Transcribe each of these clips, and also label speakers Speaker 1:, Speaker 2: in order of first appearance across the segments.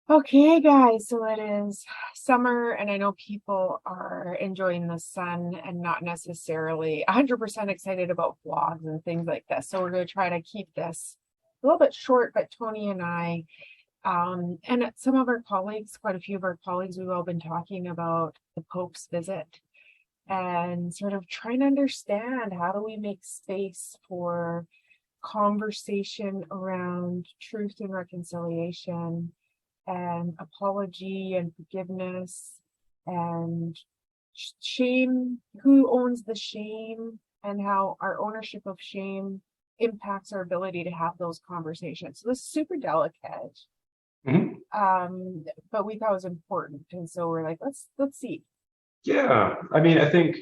Speaker 1: Okay, guys, so it is summer, and I know people are enjoying the sun and not necessarily 100% excited about vlogs and things like this. So we're going to try to keep this a little bit short, but Tony and I, and some of our colleagues, quite a few of our colleagues, we've all been talking about the Pope's visit and sort of trying to understand how do we make space for conversation around truth and reconciliation and apology and forgiveness and shame, who owns the shame, and how our ownership of shame impacts our ability to have those conversations. So this is super delicate,
Speaker 2: Mhm.
Speaker 1: but we thought it was important, and so we're like, let's see.
Speaker 2: Yeah, I mean, I think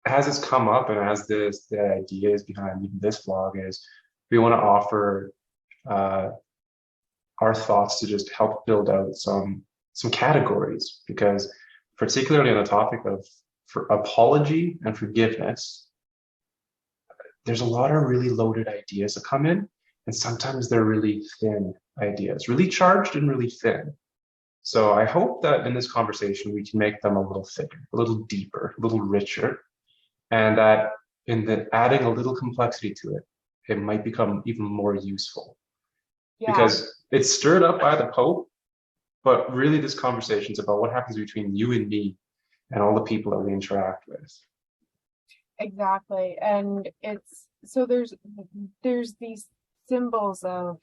Speaker 2: as it's come up and as the ideas behind even this vlog is, we want to offer uh, our thoughts to just help build out some categories because particularly on the topic of for apology and forgiveness, there's a lot of really loaded ideas that come in, and sometimes they're really thin ideas, really charged and really thin. So I hope that in this conversation we can make them a little thicker, a little deeper, a little richer, and that in the adding a little complexity to it, it might become even more useful
Speaker 1: Yeah,
Speaker 2: because it's stirred up by the Pope, but really this conversation is about what happens between you and me and all the people that we interact with.
Speaker 1: exactly. And it's so there's these symbols of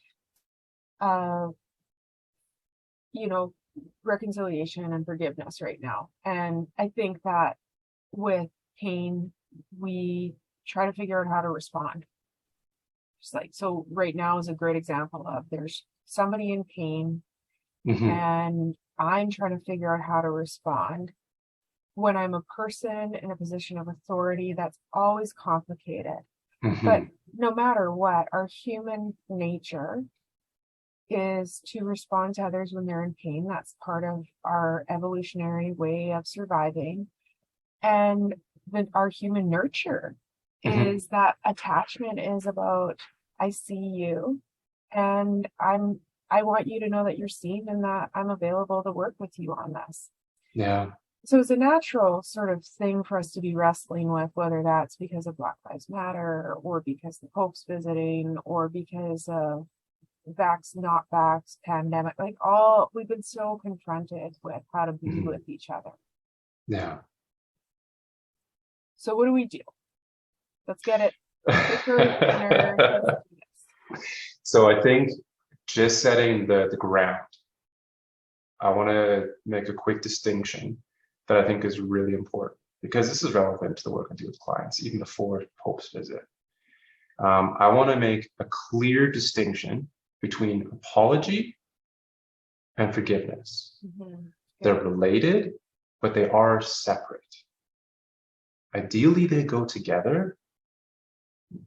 Speaker 1: uh you know reconciliation and forgiveness right now. And I think that with pain, we try to figure out how to respond. Just like, so right now is a great example of there's somebody in pain,
Speaker 2: Hmm.
Speaker 1: and I'm trying to figure out how to respond. When I'm a person in a position of authority, that's always complicated. But
Speaker 2: Hmm.
Speaker 1: no matter what, our human nature is to respond to others when they're in pain. That's part of our evolutionary way of surviving. And our human nurture
Speaker 2: Hmm.
Speaker 1: is that attachment is about, I see you, and I want you to know that you're seen and that I'm available to work with you on this.
Speaker 2: Yeah.
Speaker 1: So it's a natural sort of thing for us to be wrestling with, whether that's because of Black Lives Matter or because the Pope's visiting or because of vax, not vax, pandemic, like all we've been so confronted with how to be
Speaker 2: Hmm.
Speaker 1: with each other.
Speaker 2: Yeah.
Speaker 1: So what do we do? Let's get it thicker, thinner. Let's do this.
Speaker 2: So I think just setting the ground, I want to make a quick distinction that I think is really important because this is relevant to the work I do with clients, even before Pope's visit. I want to make a clear distinction between apology and forgiveness.
Speaker 1: Mhm.
Speaker 2: They're
Speaker 1: Okay.
Speaker 2: related, but they are separate. Ideally, they go together,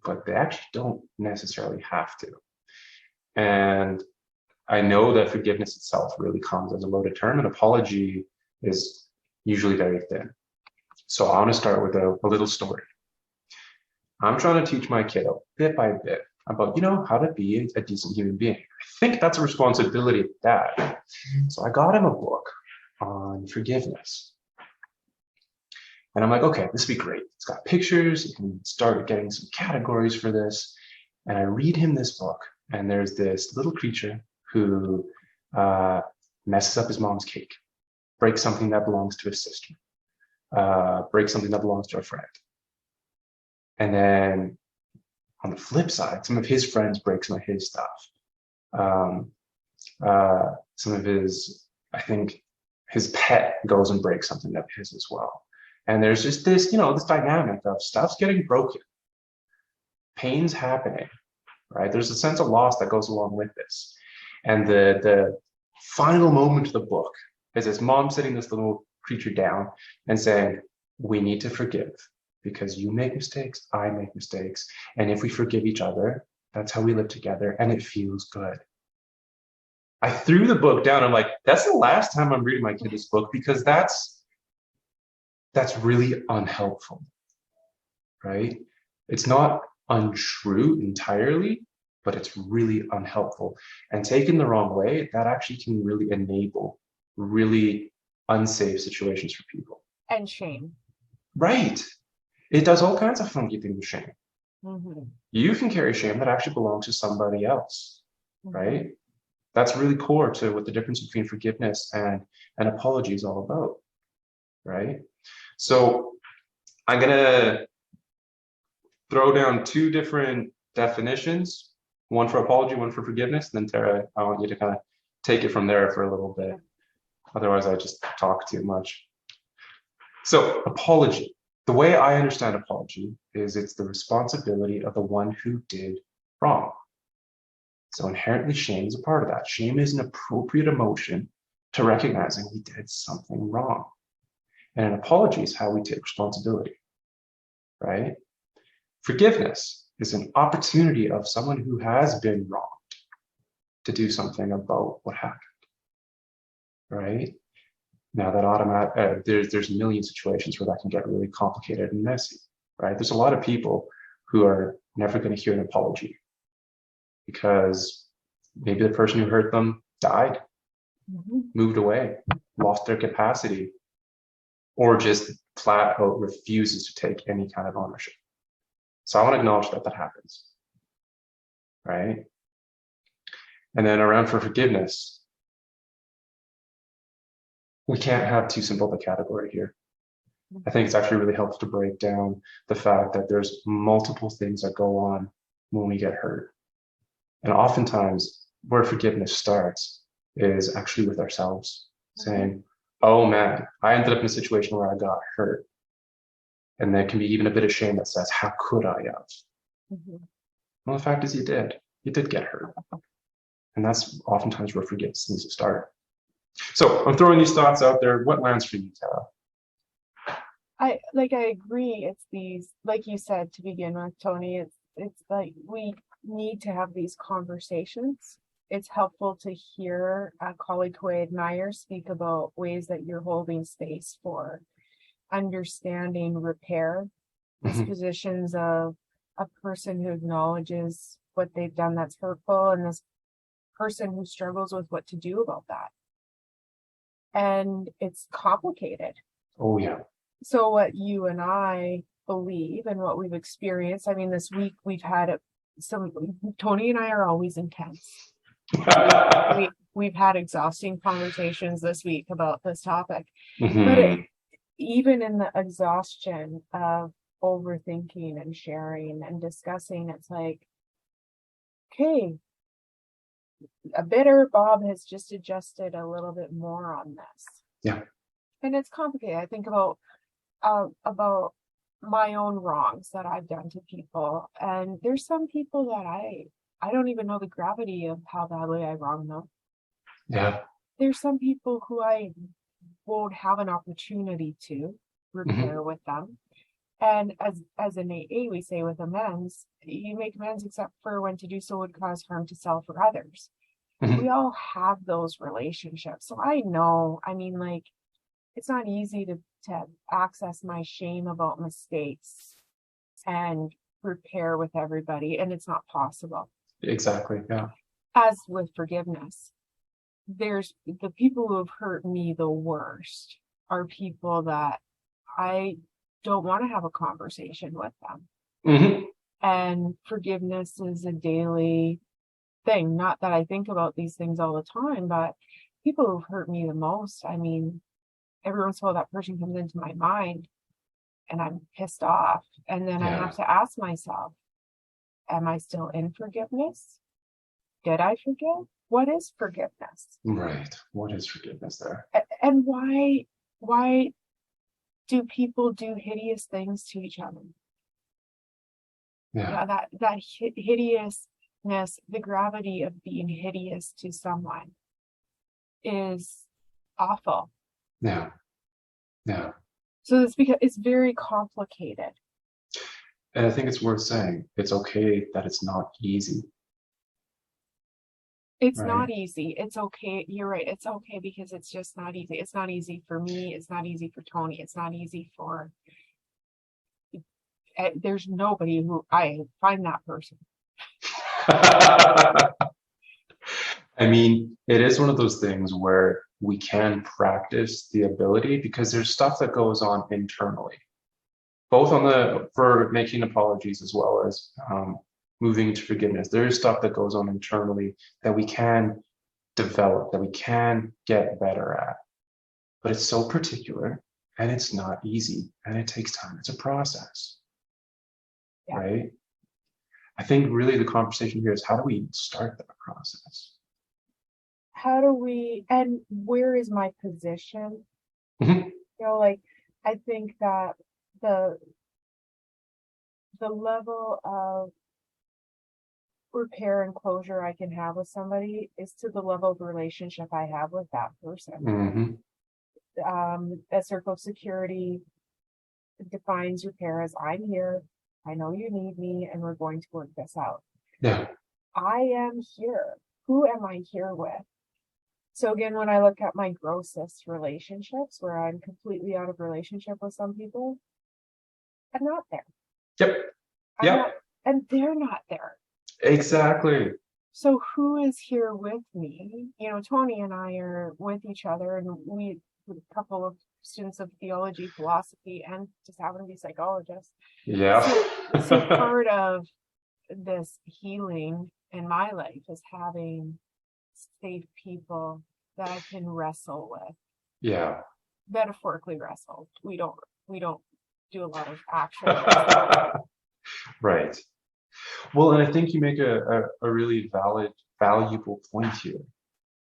Speaker 2: but they actually don't necessarily have to. And I know that forgiveness itself really comes as a loaded term, and apology is usually very thin. So I want to start with a little story. I'm trying to teach my kiddo bit by bit about, how to be a decent human being. I think that's a responsibility of dad. So I got him a book on forgiveness. And I'm like, okay, this would be great. It's got pictures. You can start getting some categories for this. And I read him this book, and there's this little creature who uh, messes up his mom's cake, breaks something that belongs to his sister, breaks something that belongs to a friend. And then on the flip side, some of his friends break some of his stuff. Um, some of his, I think, his pet goes and breaks something of his as well. And there's just this, this dynamic of stuff's getting broken, pain's happening, right? There's a sense of loss that goes along with this. And the final moment of the book is his mom sitting this little creature down and saying, we need to forgive because you make mistakes, I make mistakes. And if we forgive each other, that's how we live together and it feels good. I threw the book down. I'm like, that's the last time I'm reading my kid this book because that's really unhelpful, right? It's not untrue entirely, but it's really unhelpful. And taken the wrong way, that actually can really enable really unsafe situations for people.
Speaker 1: And shame.
Speaker 2: Right. It does all kinds of funky things with shame. You can carry shame that actually belongs to somebody else, right? That's really core to what the difference between forgiveness and an apology is all about, right? So I'm going to throw down two different definitions, one for apology, one for forgiveness. And then Tara, I want you to kind of take it from there for a little bit. Otherwise, I just talk too much. So apology, the way I understand apology is it's the responsibility of the one who did wrong. So inherently shame is a part of that. Shame is an appropriate emotion to recognizing we did something wrong. And an apology is how we take responsibility, right? Forgiveness is an opportunity of someone who has been wronged to do something about what happened, right? Now that there's a million situations where that can get really complicated and messy, right? There's a lot of people who are never going to hear an apology because maybe the person who hurt them died, moved away, lost their capacity, or just flat out refuses to take any kind of ownership. So I want to acknowledge that that happens, right? And then around for forgiveness, we can't have too simple of a category here. I think it's actually really helpful to break down the fact that there's multiple things that go on when we get hurt. And oftentimes where forgiveness starts is actually with ourselves saying, oh man, I ended up in a situation where I got hurt. And there can be even a bit of shame that says, how could I have? Well, the fact is you did get hurt. And that's oftentimes where forgiveness needs to start. So I'm throwing these thoughts out there. What lands for you, Tara?
Speaker 1: I agree. It's these, like you said to begin with, Tony, it's like we need to have these conversations. It's helpful to hear a colleague who I admire speak about ways that you're holding space for understanding repair, these positions of a person who acknowledges what they've done that's hurtful and this person who struggles with what to do about that. And it's complicated.
Speaker 2: Oh, yeah.
Speaker 1: So what you and I believe and what we've experienced, I mean, this week we've had Tony and I are always intense. We've had exhausting conversations this week about this topic. But even in the exhaustion of overthinking and sharing and discussing, it's like, okay, a bitter Bob has just adjusted a little bit more on this.
Speaker 2: Yeah.
Speaker 1: And it's complicated. I think about my own wrongs that I've done to people. And there's some people that I don't even know the gravity of how badly I wronged them.
Speaker 2: Yeah.
Speaker 1: There's some people who I won't have an opportunity to repair with them. And as an AA, we say with amends, you make amends except for when to do so would cause harm to self or others. We all have those relationships. So I know, I mean, like, it's not easy to access my shame about mistakes and repair with everybody. And it's not possible.
Speaker 2: Exactly. Yeah.
Speaker 1: As with forgiveness, there's the people who have hurt me the worst are people that I don't want to have a conversation with them. And forgiveness is a daily thing. Not that I think about these things all the time, but people who've hurt me the most, I mean, every once in a while that person comes into my mind and I'm pissed off. And then I have to ask myself, am I still in forgiveness? Did I forgive? What is forgiveness?
Speaker 2: Right. What is forgiveness there?
Speaker 1: And why do people do hideous things to each other?
Speaker 2: Yeah.
Speaker 1: That hideousness, the gravity of being hideous to someone is awful.
Speaker 2: Yeah. Yeah.
Speaker 1: So it's because it's very complicated.
Speaker 2: And I think it's worth saying it's okay that it's not easy.
Speaker 1: It's not easy. It's okay. You're right. It's okay because it's just not easy. It's not easy for me. It's not easy for Tony. It's not easy for. There's nobody who I find that person.
Speaker 2: I mean, it is one of those things where we can practice the ability because there's stuff that goes on internally, both on the for making apologies as well as moving to forgiveness. There is stuff that goes on internally that we can develop, that we can get better at, but it's so particular and it's not easy and it takes time. It's a process,
Speaker 1: Yeah.
Speaker 2: right? I think really the conversation here is how do we start that process?
Speaker 1: How do we, and where is my position?
Speaker 2: Mhm.
Speaker 1: Like, I think that the level of repair and closure I can have with somebody is to the level of relationship I have with that person. A circle of security defines repair as I'm here, I know you need me, and we're going to work this out.
Speaker 2: Yeah.
Speaker 1: I am here. Who am I here with? So again, when I look at my grossest relationships where I'm completely out of relationship with some people, I'm not there.
Speaker 2: Yep.
Speaker 1: I'm
Speaker 2: Yep.
Speaker 1: not, and they're not there.
Speaker 2: Exactly.
Speaker 1: So who is here with me? Tony and I are with each other, and we, a couple of students of theology, philosophy, and just happen to be psychologists.
Speaker 2: Yeah.
Speaker 1: So part of this healing in my life is having safe people that I can wrestle with.
Speaker 2: Yeah.
Speaker 1: Metaphorically wrestle. We don't do a lot of actual
Speaker 2: Right. Well, and I think you make a really valuable point here,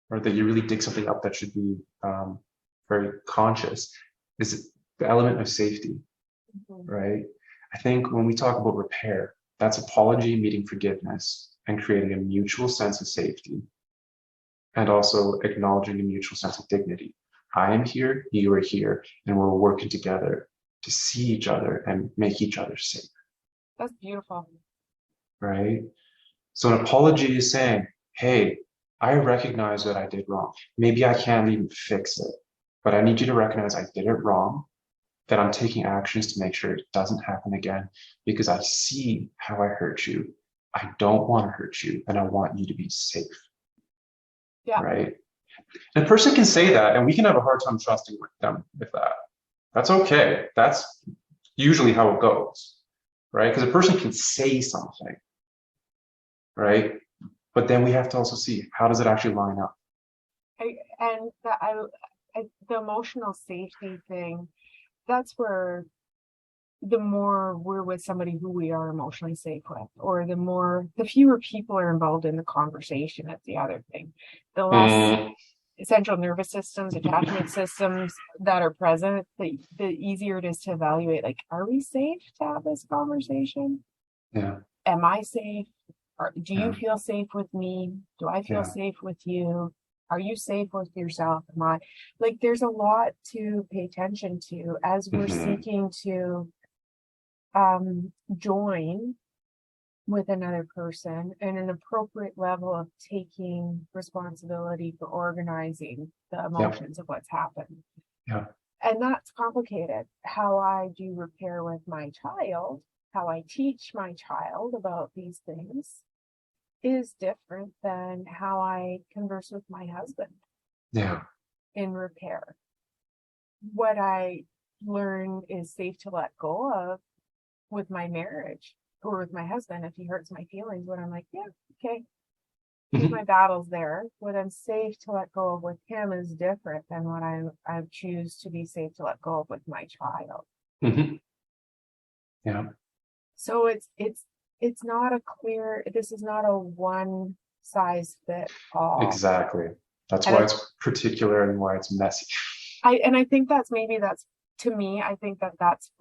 Speaker 2: or that you really dig something up that should be very conscious, is the element of safety, right? I think when we talk about repair, that's apology meeting forgiveness and creating a mutual sense of safety, and also acknowledging a mutual sense of dignity. I am here, you are here, and we're working together to see each other and make each other safe.
Speaker 1: That's beautiful.
Speaker 2: Right? So an apology is saying, hey, I recognize that I did wrong. Maybe I can't even fix it, but I need you to recognize I did it wrong, that I'm taking actions to make sure it doesn't happen again because I see how I hurt you. I don't want to hurt you and I want you to be safe.
Speaker 1: Yeah.
Speaker 2: Right? And a person can say that and we can have a hard time trusting them with that. That's okay. That's usually how it goes, right? Because a person can say something, right? But then we have to also see how does it actually line up.
Speaker 1: The emotional safety thing, that's where the more we're with somebody who we are emotionally safe with, or the fewer people are involved in the conversation. That's the other thing. The less central nervous systems, attachment systems that are present, the easier it is to evaluate, like, are we safe to have this conversation?
Speaker 2: Yeah.
Speaker 1: Am I safe? Do you feel safe with me? Do I feel safe with you? Are you safe with yourself? Am I? Like, there's a lot to pay attention to as we're seeking to join with another person and an appropriate level of taking responsibility for organizing the emotions of what's happened.
Speaker 2: Yeah.
Speaker 1: And that's complicated. How I do repair with my child, how I teach my child about these things is different than how I converse with my husband in repair. What I learn is safe to let go of with my marriage or with my husband if he hurts my feelings, when I'm like, yeah, okay, keep my battles there. What I'm safe to let go of with him is different than what I choose to be safe to let go of with my child.
Speaker 2: Yeah.
Speaker 1: So it's not a clear, this is not a one size fit all.
Speaker 2: Exactly. That's why it's particular and why it's messy.
Speaker 1: I think that's to me, I think that's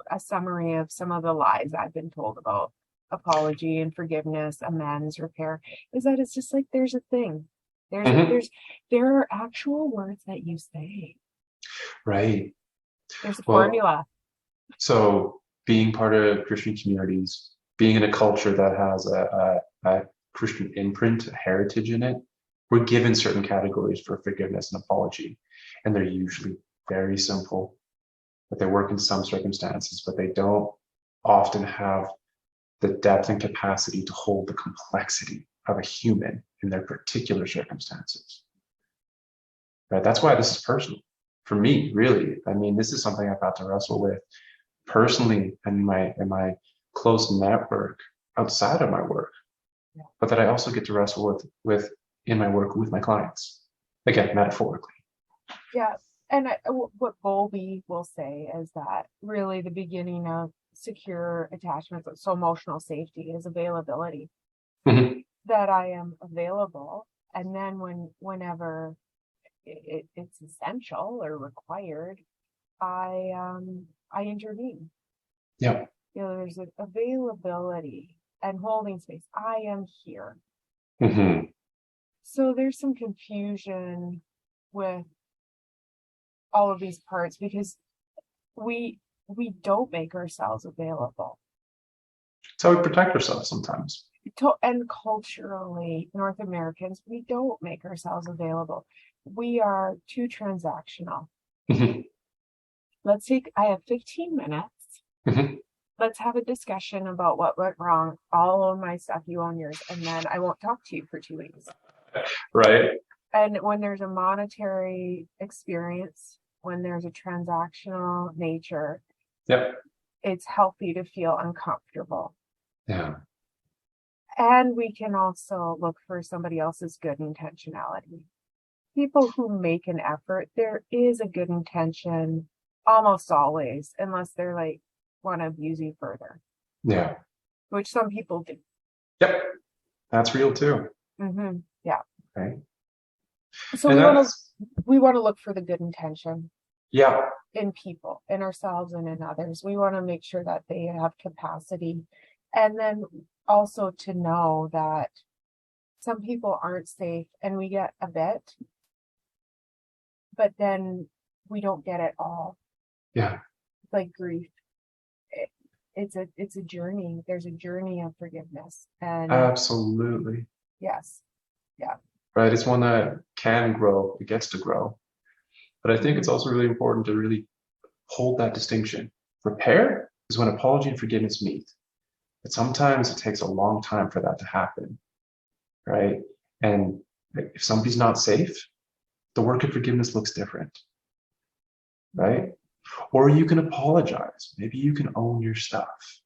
Speaker 1: a summary of some of the lies I've been told about apology and forgiveness, amends, repair, is that it's just like there's a thing. There are actual words that you say.
Speaker 2: Right.
Speaker 1: There's a formula.
Speaker 2: So being part of Christian communities, being in a culture that has a Christian imprint, a heritage in it, we're given certain categories for forgiveness and apology. And they're usually very simple, but they work in some circumstances, but they don't often have the depth and capacity to hold the complexity of a human in their particular circumstances. Right? That's why this is personal for me, really. I mean, this is something I've got to wrestle with personally in my close network outside of my work, but that I also get to wrestle with in my work with my clients. Again, metaphorically.
Speaker 1: Yeah. And what Bowlby will say is that really the beginning of secure attachments, so emotional safety, is availability.
Speaker 2: Mm-hmm.
Speaker 1: That I am available, and then whenever it's essential or required, I intervene.
Speaker 2: Yeah.
Speaker 1: There's an availability and holding space. I am here.
Speaker 2: Mm-hmm.
Speaker 1: So there's some confusion with all of these parts because we don't make ourselves available.
Speaker 2: It's how we protect ourselves sometimes.
Speaker 1: And culturally, North Americans, we don't make ourselves available. We are too transactional.
Speaker 2: Mm-hmm.
Speaker 1: I have 15 minutes.
Speaker 2: Mm-hmm.
Speaker 1: Let's have a discussion about what went wrong. I'll own my stuff, you own yours, and then I won't talk to you for 2 weeks.
Speaker 2: Right.
Speaker 1: And when there's a monetary experience, when there's a transactional nature,
Speaker 2: yep,
Speaker 1: it's healthy to feel uncomfortable.
Speaker 2: Yeah.
Speaker 1: And we can also look for somebody else's good intentionality. People who make an effort, there is a good intention almost always, unless they're like want to abuse you further.
Speaker 2: Yeah.
Speaker 1: Which some people do.
Speaker 2: Yep. That's real too.
Speaker 1: Mm-hmm. Yeah.
Speaker 2: Right.
Speaker 1: So we want to look for the good intention.
Speaker 2: Yeah.
Speaker 1: In people, in ourselves, and in others. We want to make sure that they have capacity, and then also to know that some people aren't safe, and we get a bit, but then we don't get it all.
Speaker 2: Yeah.
Speaker 1: Like grief. It's a journey. There's a journey of forgiveness. And
Speaker 2: absolutely.
Speaker 1: Yes. Yeah.
Speaker 2: Right. It's one that can grow. It gets to grow. But I think it's also really important to really hold that distinction. Repair is when apology and forgiveness meet. But sometimes it takes a long time for that to happen. Right. And if somebody's not safe, the work of forgiveness looks different. Right. Or you can apologize. Maybe you can own your stuff.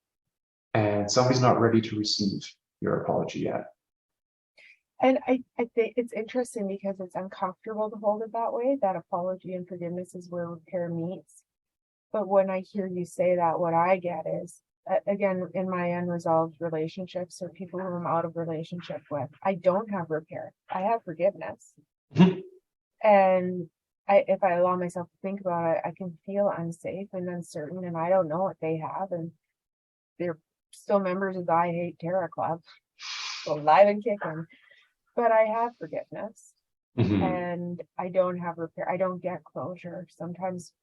Speaker 2: And somebody's not ready to receive your apology yet.
Speaker 1: And I think it's interesting because it's uncomfortable to hold it that way, that apology and forgiveness is where repair meets. But when I hear you say that, what I get is, again, in my unresolved relationships or people who I'm out of relationship with, I don't have repair. I have forgiveness. And if I allow myself to think about it, I can feel unsafe and uncertain, and I don't know what they have. And they're still members of the I Hate Terror Club, alive and kicking. But I have forgiveness. And I don't have repair. I don't get closure. Sometimes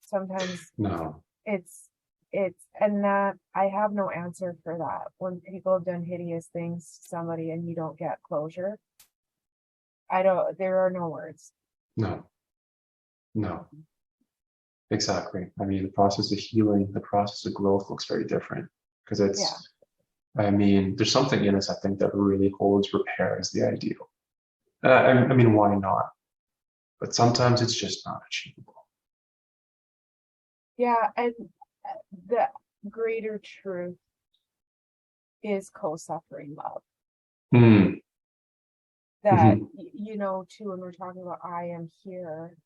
Speaker 2: no.
Speaker 1: It's and that I have no answer for that. When people have done hideous things to somebody and you don't get closure, there are no words.
Speaker 2: No. Exactly. I mean, the process of healing, the process of growth looks very different because I mean, there's something in us, I think, that really holds repair as the ideal. I mean, why not? But sometimes it's just not achievable.
Speaker 1: Yeah, and the greater truth is co-suffering love. That, too, when we're talking about I am here,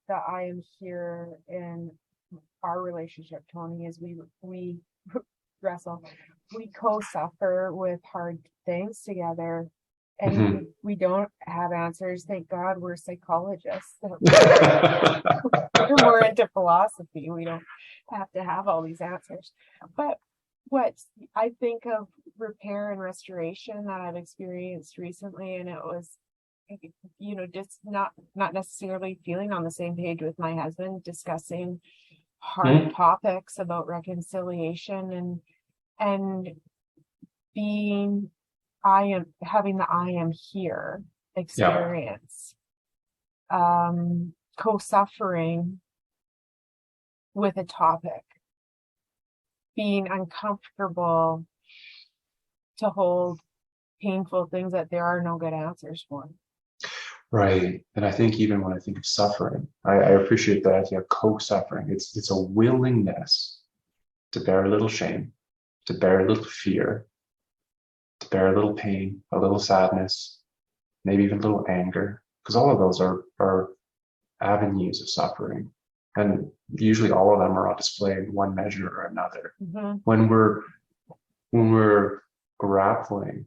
Speaker 1: that I am here in our relationship, Tony, as we wrestle, we co-suffer with hard things together. And we don't have answers. Thank God we're psychologists. We're more into philosophy. We don't have to have all these answers. But what I think of repair and restoration that I've experienced recently, and it was, just not necessarily feeling on the same page with my husband, discussing hard topics about reconciliation and being having the I am here experience, co-suffering with a topic, being uncomfortable to hold painful things that there are no good answers for.
Speaker 2: Right. And I think even when I think of suffering, I appreciate that idea of co-suffering. It's a willingness to bear a little shame, to bear a little fear, to bear a little pain, a little sadness, maybe even a little anger, because all of those are avenues of suffering. And usually all of them are on display in one measure or another.
Speaker 1: Mm-hmm.
Speaker 2: When we're grappling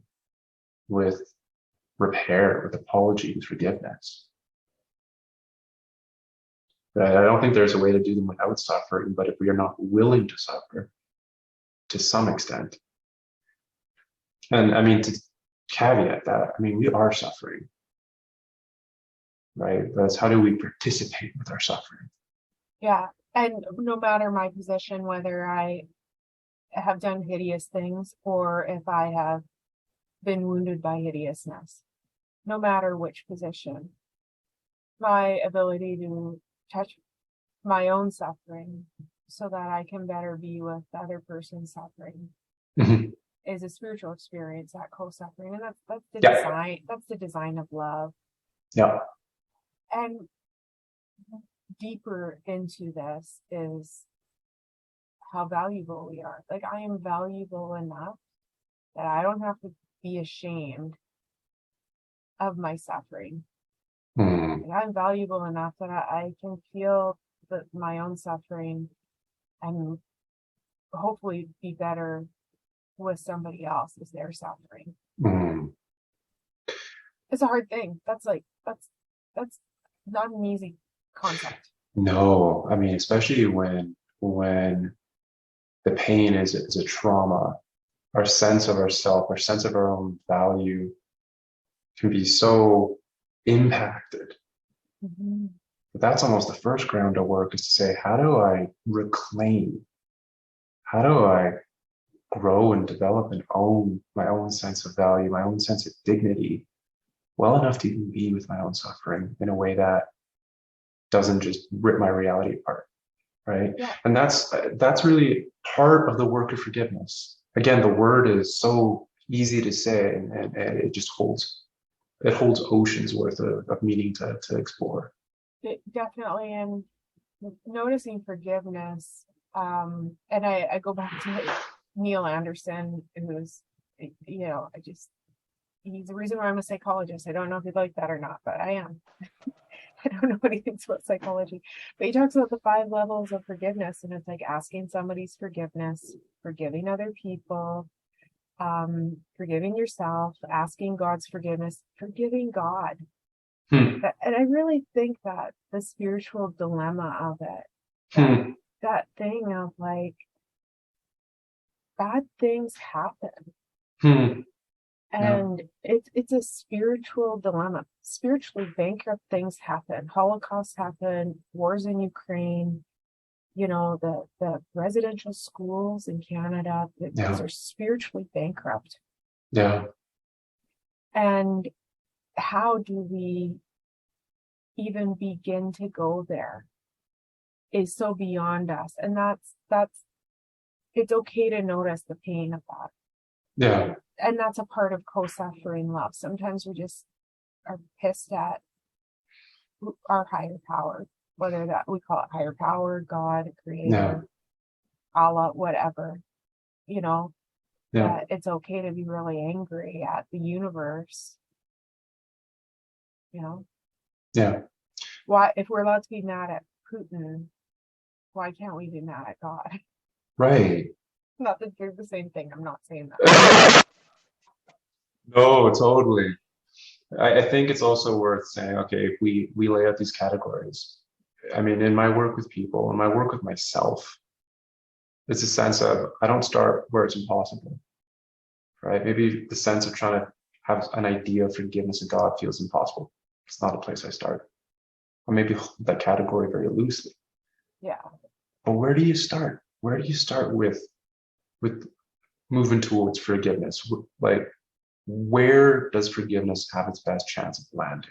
Speaker 2: with repair, with apology, with forgiveness, I don't think there's a way to do them without suffering, but if we are not willing to suffer to some extent, and I mean, to caveat that, I mean, we are suffering, right? That's how do we participate with our suffering?
Speaker 1: Yeah. And no matter my position, whether I have done hideous things or if I have been wounded by hideousness, no matter which position, my ability to touch my own suffering so that I can better be with the other person's suffering
Speaker 2: Mm-hmm.
Speaker 1: is a spiritual experience, that co-suffering. And that's the
Speaker 2: Yeah.
Speaker 1: design, that's the design of love.
Speaker 2: Yeah.
Speaker 1: And deeper into this is how valuable we are. Like, I am valuable enough that I don't have to be ashamed of my suffering.
Speaker 2: Mm.
Speaker 1: Like, I'm valuable enough that I can feel my own suffering and hopefully be better with somebody else as they're suffering.
Speaker 2: Mm.
Speaker 1: It's a hard thing. That's not an easy concept.
Speaker 2: No, I mean, especially when the pain is a trauma, our sense of ourself, our sense of our own value can be so impacted.
Speaker 1: Mm-hmm.
Speaker 2: But that's almost the first ground of work, is to say, how do I reclaim? How do I grow and develop and own my own sense of value, my own sense of dignity, well enough to even be with my own suffering in a way that doesn't just rip my reality apart, right?
Speaker 1: Yeah.
Speaker 2: And that's really part of the work of forgiveness. Again, the word is so easy to say, and it just holds oceans worth of meaning to explore.
Speaker 1: It definitely. And noticing forgiveness, and I go back to Neil Anderson, who's, he's the reason why I'm a psychologist. I don't know if you'd like that or not, but I am. I don't know what he thinks about psychology, but he talks about the 5 levels of forgiveness, and it's like asking somebody's forgiveness, forgiving other people, forgiving yourself, asking God's forgiveness, forgiving God. And I really think that the spiritual dilemma of it, that thing of like, bad things happen. And it's a spiritual dilemma. Spiritually bankrupt things happen. Holocaust happened, wars in Ukraine, the residential schools in Canada, those are spiritually bankrupt.
Speaker 2: Yeah. And
Speaker 1: how do we even begin to go there is so beyond us. And that's it's okay to notice the pain of that.
Speaker 2: Yeah.
Speaker 1: And that's a part of co-suffering love. Sometimes we just are pissed at our higher power, whether that we call it higher power, God, creator, Allah, whatever, that it's okay to be really angry at the universe,
Speaker 2: Yeah.
Speaker 1: Why, if we're allowed to be mad at Putin, why can't we be mad at God?
Speaker 2: Right.
Speaker 1: Not that they're the same thing. I'm not saying that.
Speaker 2: No, totally. I think it's also worth saying, okay, if we lay out these categories, I mean, in my work with people, in my work with myself, it's a sense of, I don't start where it's impossible, right? Maybe the sense of trying to have an idea of forgiveness of God feels impossible. It's not a place I start. Or maybe hold that category very loosely.
Speaker 1: Yeah.
Speaker 2: But where do you start? Where do you start with moving towards forgiveness? Like, where does forgiveness have its best chance of landing?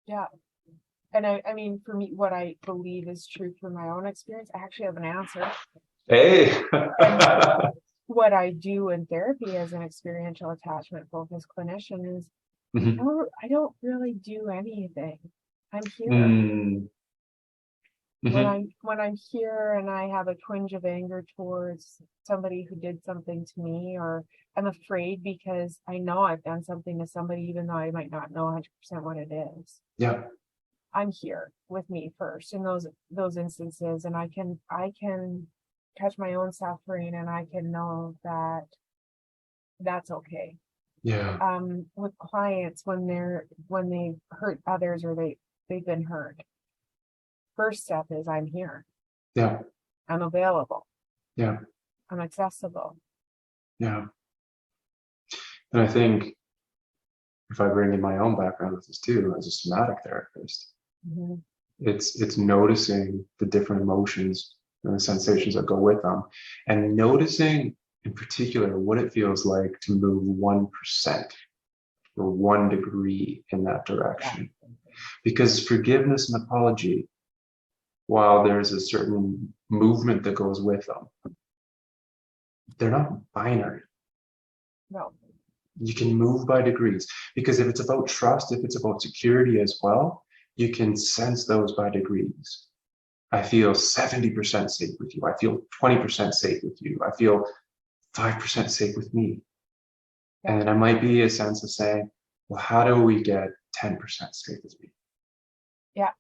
Speaker 1: Yeah. And I mean, for me, what I believe is true from my own experience, I actually have an answer.
Speaker 2: Hey!
Speaker 1: what I do in therapy as an experiential attachment focused clinician is
Speaker 2: Hmm.
Speaker 1: I don't really do anything. I'm here.
Speaker 2: Mm. Hmm.
Speaker 1: When I'm here and I have a twinge of anger towards somebody who did something to me, or I'm afraid because I know I've done something to somebody, even though I might not know 100% what it is.
Speaker 2: Yeah.
Speaker 1: I'm here with me first in those instances, and I can catch my own suffering, and I can know that that's okay.
Speaker 2: Yeah.
Speaker 1: With clients when they hurt others, or they've been hurt, first step is I'm here,
Speaker 2: Yeah.
Speaker 1: I'm available,
Speaker 2: Yeah.
Speaker 1: I'm accessible.
Speaker 2: Yeah. And I think if I bring in my own background with this too, as a somatic therapist,
Speaker 1: Mhm.
Speaker 2: it's noticing the different emotions and the sensations that go with them, and noticing in particular what it feels like to move 1% or 1 degree in that
Speaker 1: Yeah,
Speaker 2: direction. Because forgiveness and apology, while there's a certain movement that goes with them, they're not binary.
Speaker 1: no,
Speaker 2: You can move by degrees, because if it's about trust, if it's about security as well, you can sense those by degrees. I feel 70% safe with you. I feel 20% safe with you. I feel 5% safe with me.
Speaker 1: yeah,
Speaker 2: And I might be a sense of saying, well, how do we get 10% safe with me?
Speaker 1: yeah,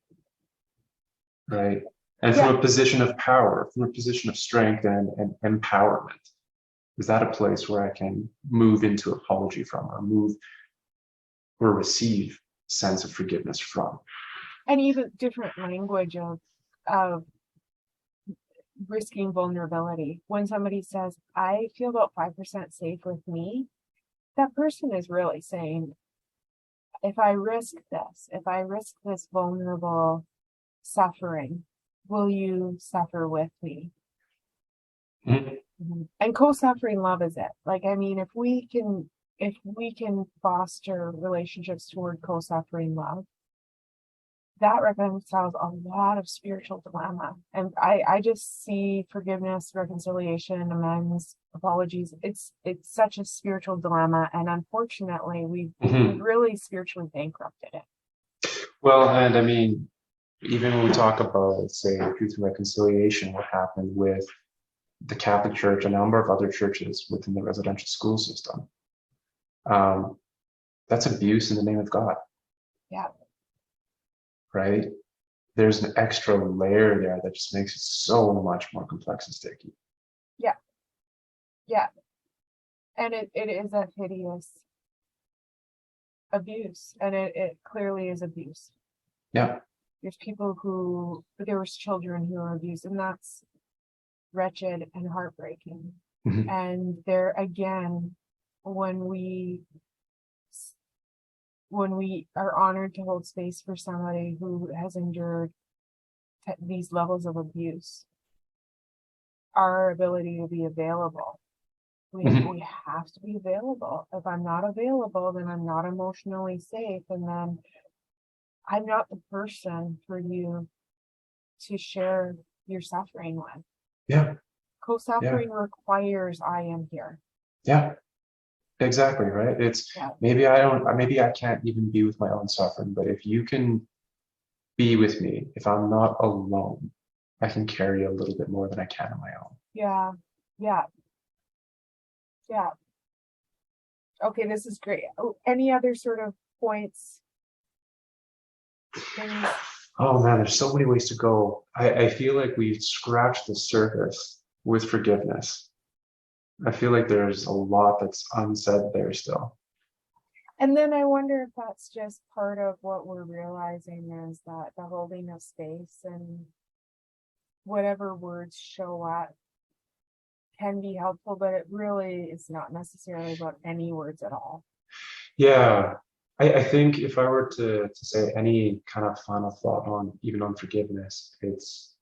Speaker 2: Right. And
Speaker 1: yeah.
Speaker 2: from a position of power, from a position of strength and empowerment, is that a place where I can move into apology from, or move or receive sense of forgiveness from?
Speaker 1: And even different language of risking vulnerability. When somebody says, I feel about 5% safe with me, that person is really saying, if I risk this vulnerable suffering, will you suffer with me?
Speaker 2: Mhm.
Speaker 1: And co-suffering love is it. Like, I mean, if we can foster relationships toward co-suffering love, that reconciles a lot of spiritual dilemma. And I just see forgiveness, reconciliation, amends, apologies. It's such a spiritual dilemma. And unfortunately, we've
Speaker 2: Mhm.
Speaker 1: really spiritually bankrupted it.
Speaker 2: Well, and I mean, even when we talk about, say, truth and reconciliation, what happened with the Catholic Church, a number of other churches within the residential school system, um, that's abuse in the name of God,
Speaker 1: Yeah,
Speaker 2: right? There's an extra layer there that just makes it so much more complex and sticky.
Speaker 1: yeah, yeah. And it is a hideous abuse. And it clearly is abuse.
Speaker 2: Yeah.
Speaker 1: There was children who were abused, and that's wretched and heartbreaking.
Speaker 2: Hmm.
Speaker 1: And there again, when we are honored to hold space for somebody who has endured these levels of abuse, our ability to be available,
Speaker 2: Hmm.
Speaker 1: we have to be available. If I'm not available, then I'm not emotionally safe, and then I'm not the person for you to share your suffering with.
Speaker 2: Yeah. Yeah.
Speaker 1: Co-suffering requires I am here.
Speaker 2: Yeah. Exactly. Right. It's
Speaker 1: Yeah,
Speaker 2: maybe I can't even be with my own suffering, but if you can be with me, if I'm not alone, I can carry a little bit more than I can on my own.
Speaker 1: yeah, yeah, yeah. Okay, this is great. Oh, any other sort of points, things?
Speaker 2: Oh man, there's so many ways to go. I feel like we've scratched the surface with forgiveness. I feel like there's a lot that's unsaid there still.
Speaker 1: And then I wonder if that's just part of what we're realizing is that the holding of space and whatever words show up can be helpful, but it really is not necessarily about any words at all.
Speaker 2: Yeah. I think if I were to say any kind of final thought on even on forgiveness, it's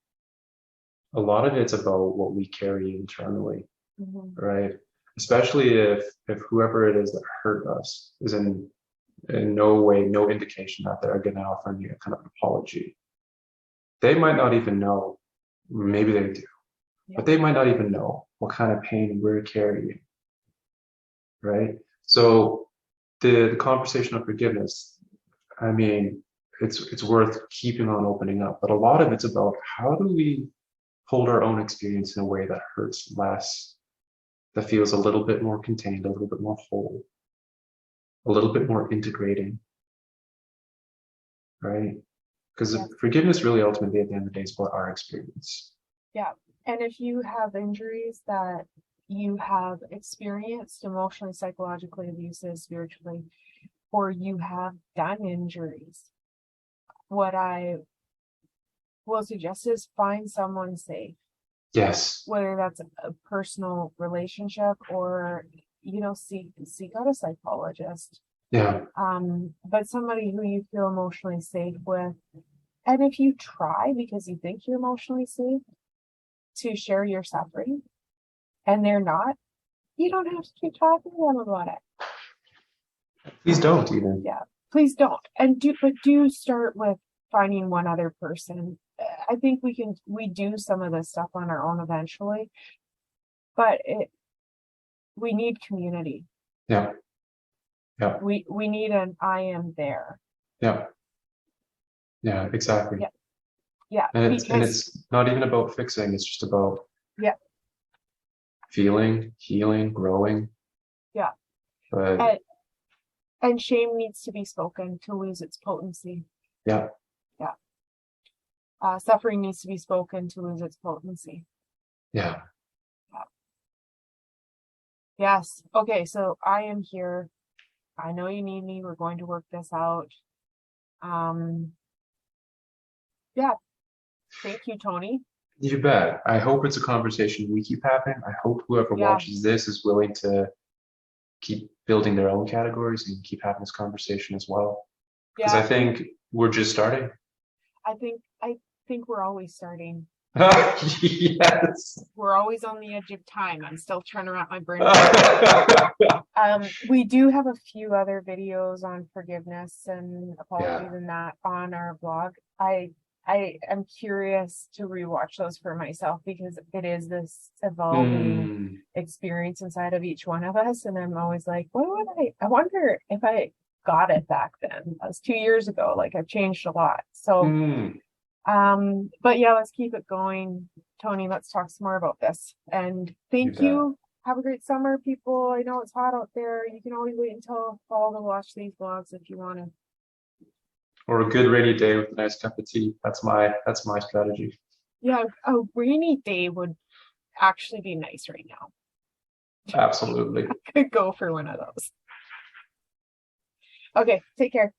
Speaker 2: a lot of it's about what we carry internally,
Speaker 1: Mm-hmm.
Speaker 2: right? Especially if whoever it is that hurt us is in no way, no indication that they're going to offer you a kind of apology. They might not even know. Maybe they do.
Speaker 1: Yeah.
Speaker 2: but they might not even know what kind of pain we're carrying, right? So the conversation of forgiveness, I mean, it's worth keeping on opening up, but a lot of it's about how do we hold our own experience in a way that hurts less, that feels a little bit more contained, a little bit more whole, a little bit more integrating, right? Because
Speaker 1: Yes.
Speaker 2: forgiveness really ultimately at the end of the day is about our experience.
Speaker 1: Yeah. And if you have injuries that you have experienced emotionally, psychologically, abusive, spiritually, or you have done injuries, what I will suggest is find someone safe,
Speaker 2: Yes.
Speaker 1: whether that's a personal relationship or, seek out a psychologist.
Speaker 2: Yeah.
Speaker 1: But somebody who you feel emotionally safe with. And if you try because you think you're emotionally safe to share your suffering and they're not, you don't have to keep talking to them about it.
Speaker 2: Please don't even.
Speaker 1: Yeah, please don't. And do start with finding one other person. I think we do some of this stuff on our own eventually, but we need community.
Speaker 2: Yeah. Yeah.
Speaker 1: We need an I am there.
Speaker 2: Yeah. Yeah, exactly.
Speaker 1: Yeah. Yeah.
Speaker 2: And
Speaker 1: Because
Speaker 2: it's not even about fixing, it's just about
Speaker 1: yeah.
Speaker 2: feeling, healing, growing.
Speaker 1: Yeah.
Speaker 2: But
Speaker 1: and shame needs to be spoken to lose its potency.
Speaker 2: yeah.
Speaker 1: Yeah. Suffering needs to be spoken to lose its potency.
Speaker 2: Yeah.
Speaker 1: Yeah. Yes. Okay, so I am here. I know you need me. We're going to work this out. Yeah. Thank you, Tony.
Speaker 2: You bet. I hope it's a conversation we keep having. I hope whoever
Speaker 1: Yeah.
Speaker 2: watches this is willing to keep building their own categories and keep having this conversation as well. Because
Speaker 1: Yeah.
Speaker 2: I think we're just starting.
Speaker 1: I think we're always starting.
Speaker 2: Yes.
Speaker 1: We're always on the edge of time. I'm still trying to wrap my brain. We do have a few other videos on forgiveness and apologies and that on our blog. I am curious to rewatch those for myself because it is this evolving experience inside of each one of us. And I'm always like, what would I wonder if I got it back then. That was 2 years ago. Like I've changed a lot. So but yeah, let's keep it going. Tony, let's talk some more about this. And thank you. Have a great summer, people. I know it's hot out there. You can always wait until fall to watch these vlogs if you want to.
Speaker 2: Or a good rainy day with a nice cup of tea. That's my strategy.
Speaker 1: Yeah, a rainy day would actually be nice right now.
Speaker 2: Absolutely.
Speaker 1: I could go for one of those. Okay, take care.